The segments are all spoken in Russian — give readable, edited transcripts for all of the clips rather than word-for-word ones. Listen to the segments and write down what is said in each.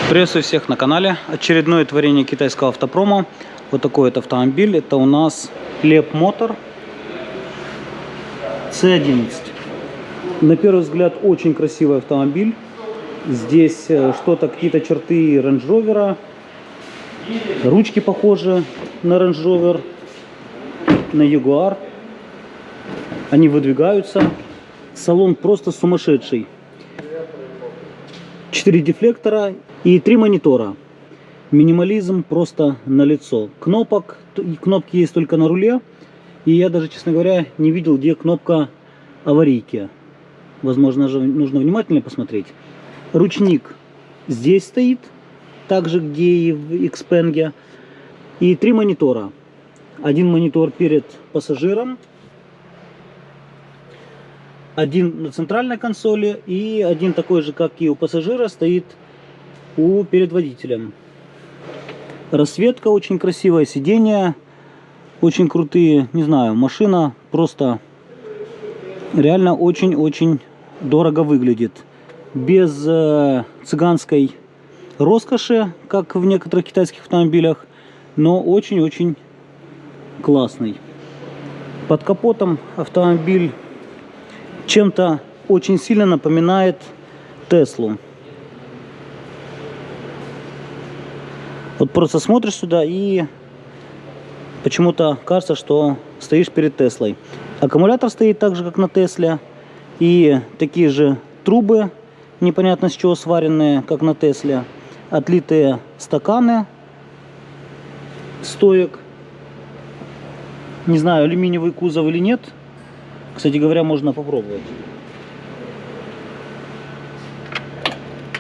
Приветствую всех на канале. Очередное творение китайского автопрома. Вот такой вот автомобиль. Это у нас Leapmotor C11. На первый взгляд очень красивый автомобиль. Здесь что-то, какие-то черты Range Rover. Ручки похожи на Range Rover, на Jaguar. Они выдвигаются. Салон просто сумасшедший. 4 дефлектора и 3 монитора. Минимализм просто налицо. Кнопки есть только на руле. И я даже, честно говоря, не видел, где кнопка аварийки. Возможно, же нужно внимательно посмотреть. Ручник здесь стоит, так же, где и в Xpeng. И 3 монитора. Один монитор перед пассажиром, один на центральной консоли и один такой же, как и у пассажира, стоит перед водителем. Расцветка очень красивая, сиденья очень крутые. Не знаю, машина просто реально очень-очень дорого выглядит. Без цыганской роскоши, как в некоторых китайских автомобилях, но очень-очень классный. Под капотом автомобиль чем-то очень сильно напоминает Теслу. Вот просто смотришь сюда и почему-то кажется, что стоишь перед Теслой. Аккумулятор стоит так же, как на Тесле. И такие же трубы, непонятно с чего сваренные, как на Тесле. Отлитые стаканы стоек. Не знаю, алюминиевый кузов или нет. Кстати говоря, можно попробовать.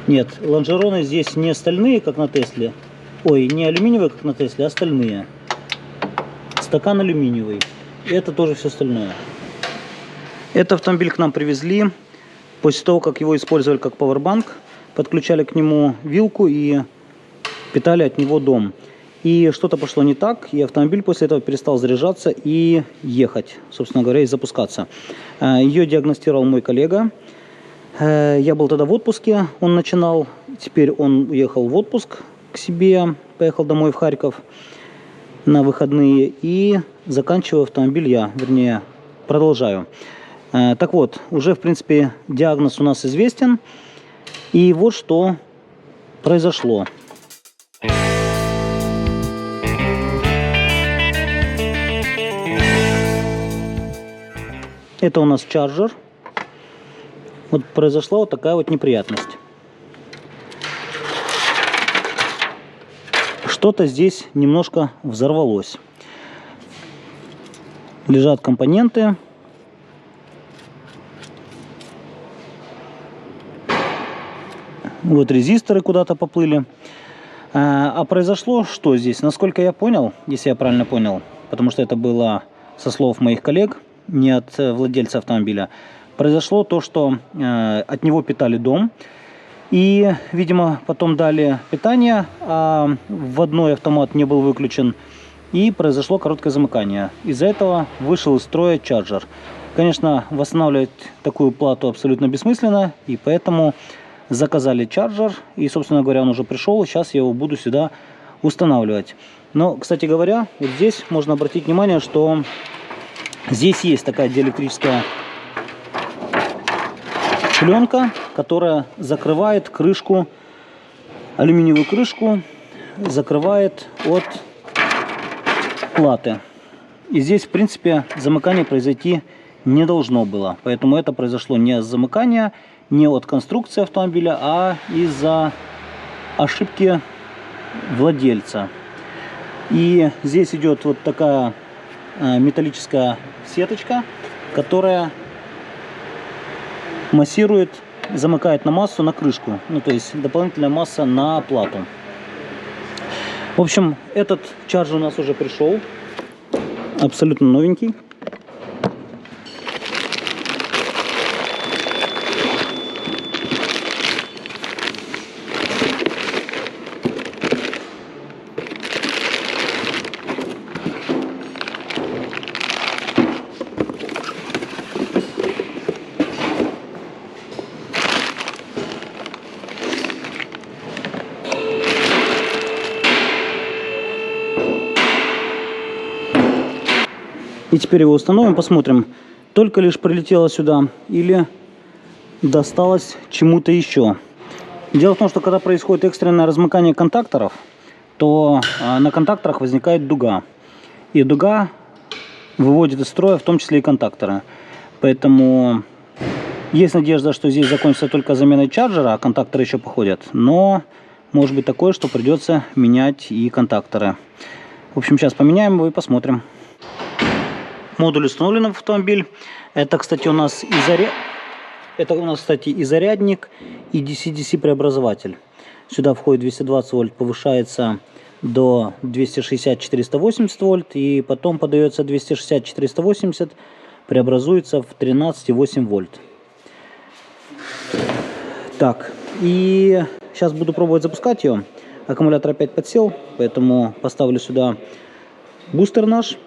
Нет, лонжероны здесь не стальные, как на Тесле. Ой, не алюминиевые, как на Тесле, а стальные. Стакан алюминиевый. И это тоже все остальное. Этот автомобиль к нам привезли после того, как его использовали как пауэрбанк. Подключали к нему вилку и питали от него дом. И что-то пошло не так, и автомобиль после этого перестал заряжаться и ехать, собственно говоря, и запускаться. Ее диагностировал мой коллега. Я был тогда в отпуске, он начинал. Теперь он уехал в отпуск к себе, поехал домой в Харьков на выходные. И заканчиваю автомобиль я, вернее, продолжаю. Так вот, уже, в принципе, диагноз у нас известен. И вот что произошло. Это у нас чарджер. Вот произошла вот такая вот неприятность. Что-то здесь немножко взорвалось. Лежат компоненты. Вот резисторы куда-то поплыли. А произошло что здесь? Насколько я понял, если я правильно понял, потому что это было со слов моих коллег, не от владельца автомобиля, произошло то, что от него питали дом. И, видимо, потом дали питание, а вводной автомат не был выключен. И произошло короткое замыкание. Из-за этого вышел из строя чарджер. Конечно, восстанавливать такую плату абсолютно бессмысленно. И поэтому заказали чарджер. И, собственно говоря, он уже пришел. Сейчас я его буду сюда устанавливать. Но, кстати говоря, вот здесь можно обратить внимание, что здесь есть такая диэлектрическая пленка, которая закрывает крышку, алюминиевую крышку, закрывает от платы. И здесь, в принципе, замыкание произойти не должно было. Поэтому это произошло не от замыкания, не от конструкции автомобиля, а из-за ошибки владельца. И здесь идет вот такая металлическая сеточка, которая массирует, замыкает на массу, на крышку. Ну, то есть дополнительная масса на плату. В общем, этот чарджер у нас уже пришел. Абсолютно новенький. И теперь его установим, посмотрим, только лишь прилетело сюда или досталось чему-то еще. Дело в том, что когда происходит экстренное размыкание контакторов, то на контакторах возникает дуга. И дуга выводит из строя в том числе и контакторы. Поэтому есть надежда, что здесь закончится только заменой чарджера, а контакторы еще походят. Но может быть такое, что придется менять и контакторы. В общем, сейчас поменяем его и посмотрим. Модуль установлен в автомобиль. Это, кстати, у нас и зарядник, и DC-DC преобразователь. Сюда входит 220 вольт, повышается до 260-480 вольт, и потом подается 260-480, преобразуется в 13,8 вольт. Так, и сейчас буду пробовать запускать ее. Аккумулятор опять подсел, поэтому поставлю сюда бустер наш.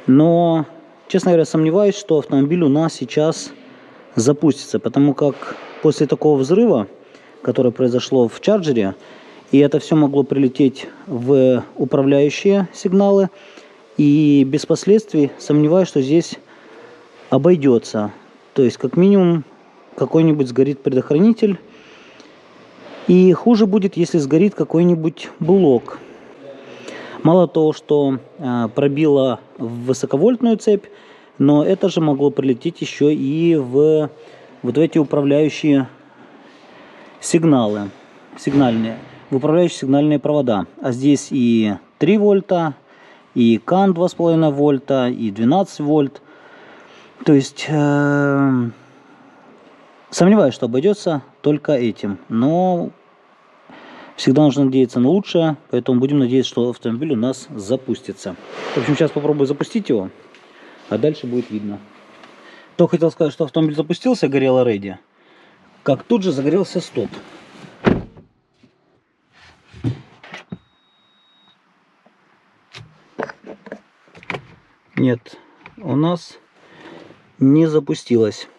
Но, честно говоря, сомневаюсь, что автомобиль у нас сейчас запустится, потому как после такого взрыва, которое произошло в чарджере, и это все могло прилететь в управляющие сигналы, и без последствий сомневаюсь, что здесь обойдется. То есть, как минимум, какой-нибудь сгорит предохранитель, и хуже будет, если сгорит какой-нибудь блок. Мало того, что пробило высоковольтную цепь, но это же могло прилететь еще и в вот эти управляющие сигналы, в управляющие сигнальные провода. А здесь и 3 вольта, и CAN 2,5 вольта, и 12 вольт. То есть сомневаюсь, что обойдется только этим. Но всегда нужно надеяться на лучшее, поэтому будем надеяться, что автомобиль у нас запустится. В общем, сейчас попробую запустить его, а дальше будет видно. Только хотел сказать, что автомобиль запустился, горело ready, как тут же загорелся стоп. Нет, у нас не запустилось.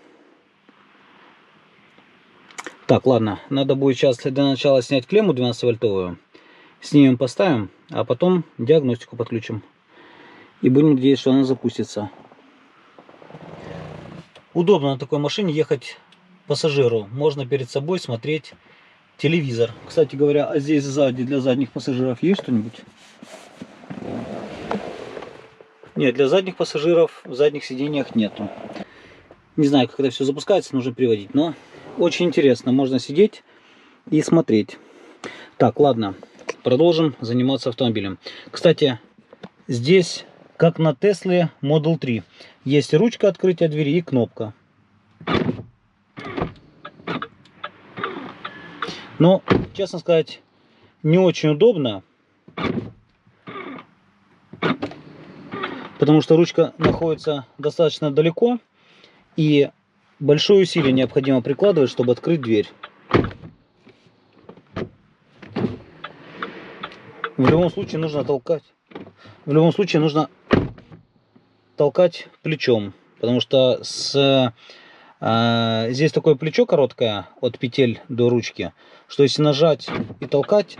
Так, ладно, надо будет сейчас для начала снять клемму 12-вольтовую. Снимем, поставим, а потом диагностику подключим. И будем надеяться, что она запустится. Удобно на такой машине ехать пассажиру. Можно перед собой смотреть телевизор. Кстати говоря, а здесь сзади для задних пассажиров есть что-нибудь? Нет, для задних пассажиров в задних сиденьях нету. Не знаю, как это все запускается, нужно приводить, но очень интересно, можно сидеть и смотреть. Так, ладно, продолжим заниматься автомобилем. Кстати, здесь, как на Тесле Model 3, есть ручка открытия двери и кнопка. Но, честно сказать, не очень удобно, потому что ручка находится достаточно далеко, и большое усилие необходимо прикладывать, чтобы открыть дверь. В любом случае нужно толкать. В любом случае нужно толкать плечом, потому что здесь такое плечо короткое от петель до ручки, что если нажать и толкать,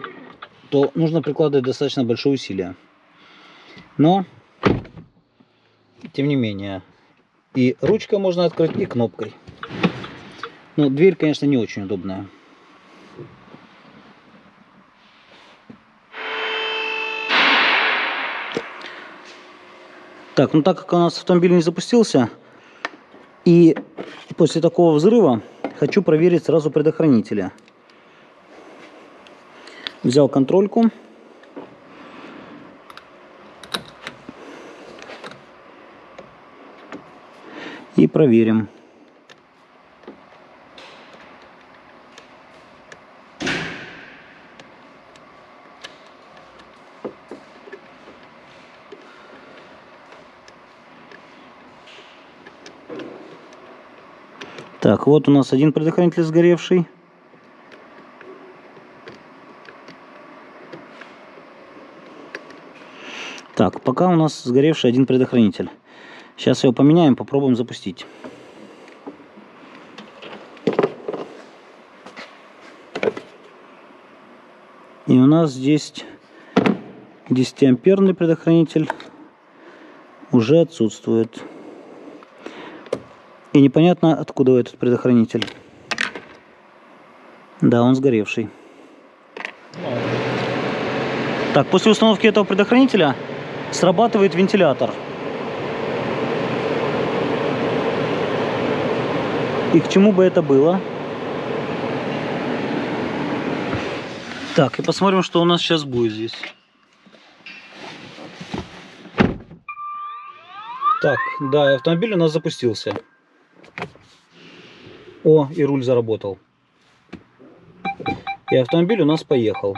то нужно прикладывать достаточно большое усилие. Но тем не менее, и ручкой можно открыть, и кнопкой. Но дверь, конечно, не очень удобная. Так, ну так как у нас автомобиль не запустился, и после такого взрыва хочу проверить сразу предохранители. Взял контрольку. И проверим. Так, вот у нас один предохранитель сгоревший. Так, пока у нас сгоревший один предохранитель. Сейчас его поменяем, попробуем запустить. И у нас здесь 10-амперный предохранитель. уже отсутствует. И непонятно, откуда этот предохранитель. Да, он сгоревший. Так, после установки этого предохранителя срабатывает вентилятор. И к чему бы это было? Так, и посмотрим, что у нас сейчас будет здесь. Так, да, автомобиль у нас запустился. О, и руль заработал. И автомобиль у нас поехал.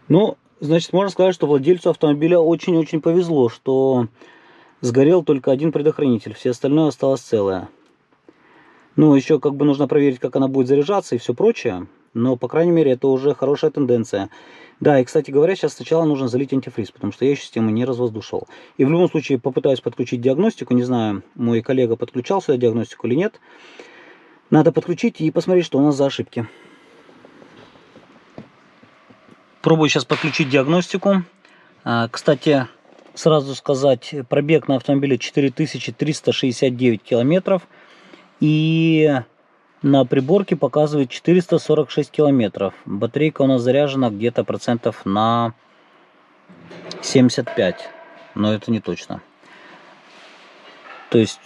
Ну, значит, можно сказать, что владельцу автомобиля очень-очень повезло, что сгорел только один предохранитель, все остальное осталось целое. Ну, еще как бы нужно проверить, как она будет заряжаться и все прочее. Но, по крайней мере, это уже хорошая тенденция. Да, и, кстати говоря, сейчас сначала нужно залить антифриз, потому что я еще систему не развоздушивал. И в любом случае попытаюсь подключить диагностику. Не знаю, мой коллега подключал сюда диагностику или нет. Надо подключить и посмотреть, что у нас за ошибки. Пробую сейчас подключить диагностику. Кстати, сразу сказать, пробег на автомобиле 4369 километров. И на приборке показывает 446 километров. Батарейка у нас заряжена где-то процентов на 75. Но это не точно. То есть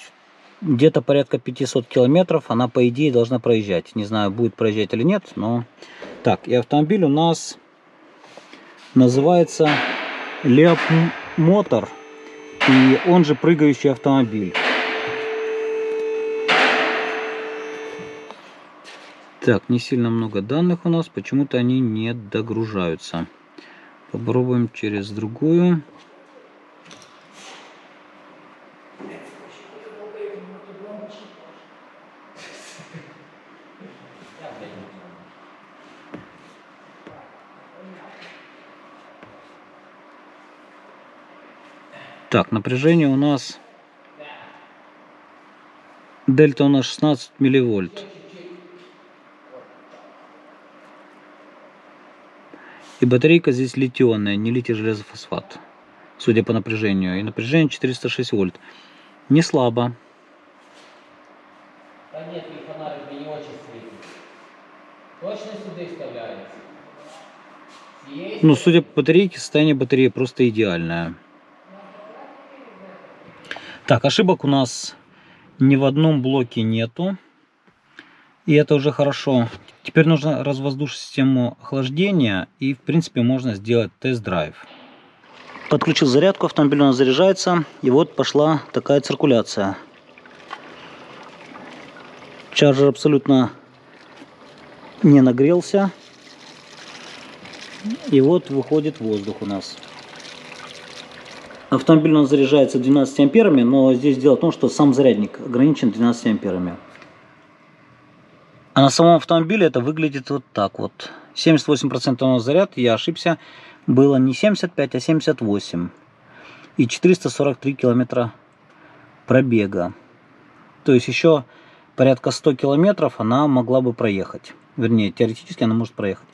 где-то порядка 500 километров она, по идее, должна проезжать. Не знаю, будет проезжать или нет, но... Так, и автомобиль у нас называется Leap Motor. И он же прыгающий автомобиль. Так, не сильно много данных у нас, почему-то они не догружаются. Попробуем через другую. Так, напряжение у нас... Дельта у нас 16 милливольт. И батарейка здесь литионная, не литий-железофосфат, судя по напряжению. И напряжение 406 вольт. Не слабо. Да нет, и фонарик не очень светит. Точно сюда вставляется? Ну, судя по батарейке, состояние батареи просто идеальное. Так, ошибок у нас ни в одном блоке нету. И это уже хорошо. Теперь нужно развоздушить систему охлаждения. И, в принципе, можно сделать тест-драйв. Подключил зарядку, автомобиль у нас заряжается. И вот пошла такая циркуляция. Чарджер абсолютно не нагрелся. И вот выходит воздух у нас. Автомобиль у нас заряжается 12 амперами, но здесь дело в том, что сам зарядник ограничен 12 амперами. А на самом автомобиле это выглядит вот так вот. 78% у нас заряд, я ошибся. Было не 75, а 78. И 443 километра пробега. То есть еще порядка 100 километров она могла бы проехать. Вернее, теоретически она может проехать.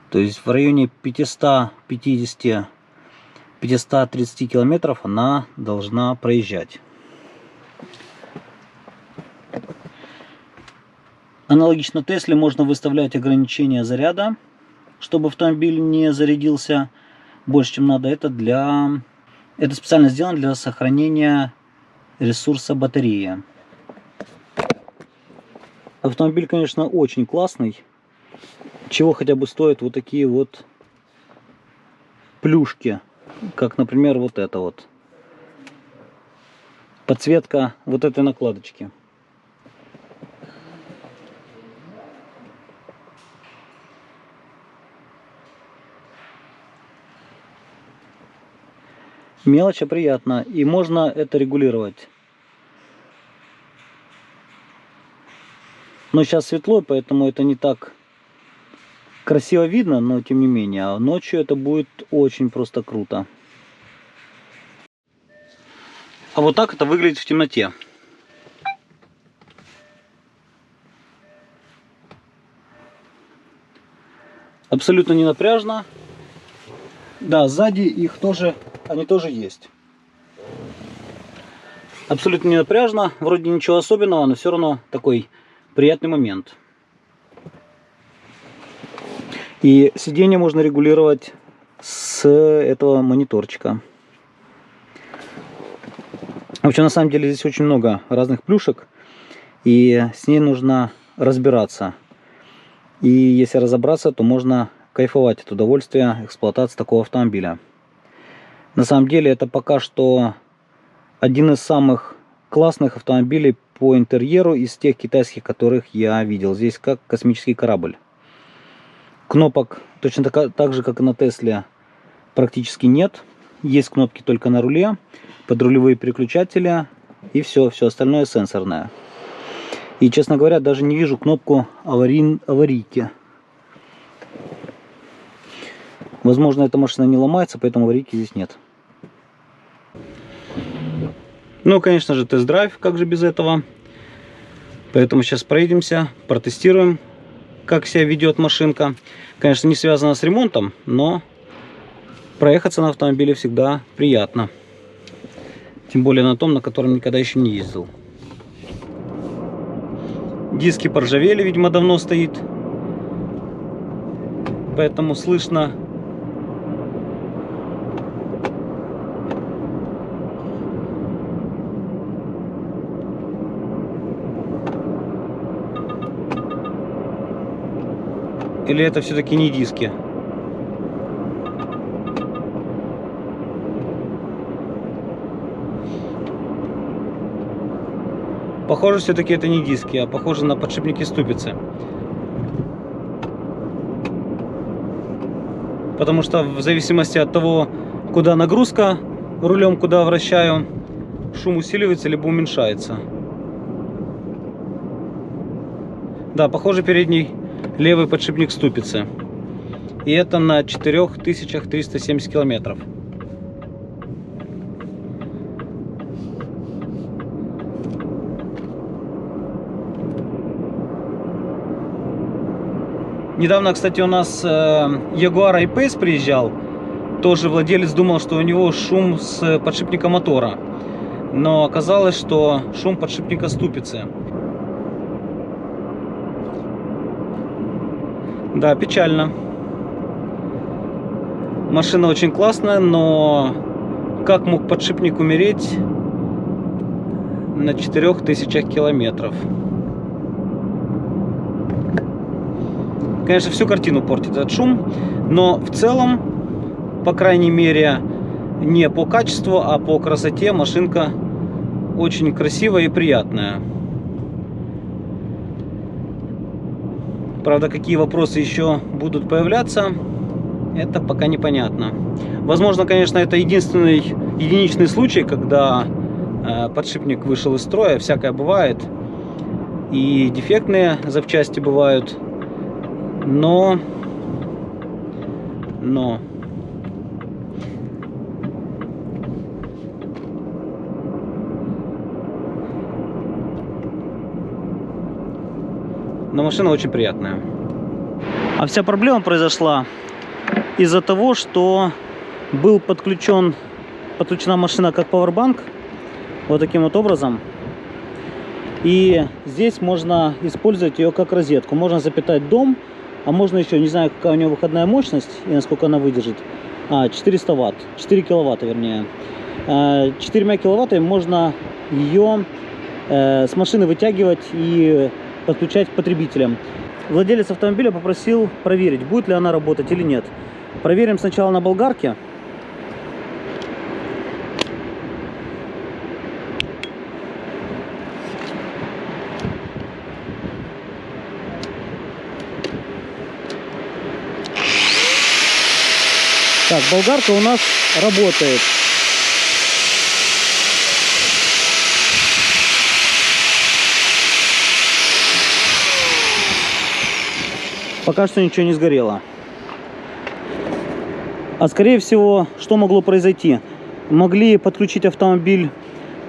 То есть в районе 550-530 километров она должна проезжать. Аналогично Тесле можно выставлять ограничение заряда, чтобы автомобиль не зарядился больше, чем надо. Это специально сделано для сохранения ресурса батареи. Автомобиль, конечно, очень классный. Чего хотя бы стоят вот такие вот плюшки, как, например, вот это вот. Подсветка вот этой накладочки. Мелочь, а приятно. И можно это регулировать. Но сейчас светло, поэтому это не так красиво видно, но тем не менее. А ночью это будет очень просто круто. А вот так это выглядит в темноте. Абсолютно не напряжно. Да, сзади их тоже они тоже есть. Абсолютно не напряжно, вроде ничего особенного, но все равно такой приятный момент. И сиденье можно регулировать с этого мониторчика. Вообще, на самом деле, здесь очень много разных плюшек, и с ней нужно разбираться. И если разобраться, то можно кайфовать от удовольствия эксплуатации такого автомобиля. На самом деле, это пока что один из самых классных автомобилей по интерьеру из тех китайских, которых я видел. Здесь как космический корабль. Кнопок точно так же, как и на Тесле, практически нет. Есть кнопки только на руле, подрулевые переключатели и все остальное сенсорное. И, честно говоря, даже не вижу кнопку аварийки. Возможно, эта машина не ломается, поэтому аварийки здесь нет. Ну, конечно же, тест-драйв, как же без этого. Поэтому сейчас проедемся, протестируем, как себя ведет машинка. Конечно, не связано с ремонтом, но проехаться на автомобиле всегда приятно. Тем более на том, на котором никогда еще не ездил. Диски поржавели, видимо, давно стоит. Поэтому слышно. Или это все-таки не диски? Похоже, все-таки это не диски, а похоже на подшипники ступицы. Потому что в зависимости от того, куда нагрузка рулем, куда вращаю, шум усиливается либо уменьшается. Да, похоже, передний левый подшипник ступицы. И это на 4370 километров. Недавно, кстати, у нас Jaguar I-Pace приезжал. Тоже владелец думал, что у него шум с подшипника мотора. Но оказалось, что шум подшипника ступицы. Да, печально. Машина очень классная, но как мог подшипник умереть на 4000 километров? Конечно, всю картину портит этот шум, но в целом, по крайней мере, не по качеству, а по красоте машинка очень красивая и приятная. Правда, какие вопросы еще будут появляться, это пока непонятно. Возможно, конечно, это единичный случай, когда подшипник вышел из строя, всякое бывает. И дефектные запчасти бывают. Но машина очень приятная. А вся проблема произошла из-за того, что был подключена машина как пауэрбанк, вот таким вот образом. И здесь можно использовать ее как розетку. Можно запитать дом, а можно еще, не знаю, какая у нее выходная мощность и насколько она выдержит. 400 ватт, 4 киловатта вернее. 4 киловаттами можно ее с машины вытягивать и подключать к потребителям. Владелец автомобиля попросил проверить, будет ли она работать или нет. Проверим сначала на болгарке. Так, болгарка у нас работает. Пока что ничего не сгорело. А скорее всего, что могло произойти? Могли подключить автомобиль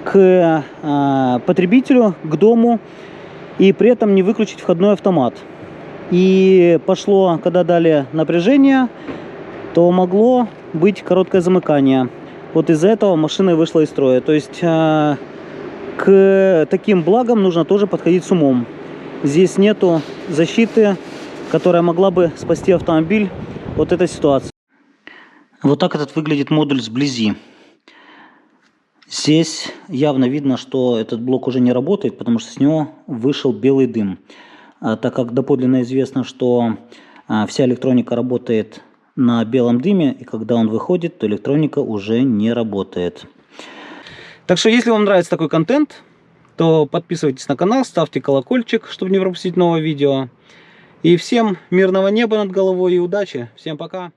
к потребителю, к дому, и при этом не выключить входной автомат. И пошло, когда дали напряжение, то могло быть короткое замыкание. Вот из-за этого машина и вышла из строя. То есть к таким благам нужно тоже подходить с умом. Здесь нету защиты, которая могла бы спасти автомобиль от этой ситуации. Вот так этот выглядит модуль сблизи. Здесь явно видно, что этот блок уже не работает, потому что с него вышел белый дым. Так как доподлинно известно, что вся электроника работает на белом дыме, и когда он выходит, то электроника уже не работает. Так что, если вам нравится такой контент, то подписывайтесь на канал, ставьте колокольчик, чтобы не пропустить новое видео. И всем мирного неба над головой и удачи. Всем пока!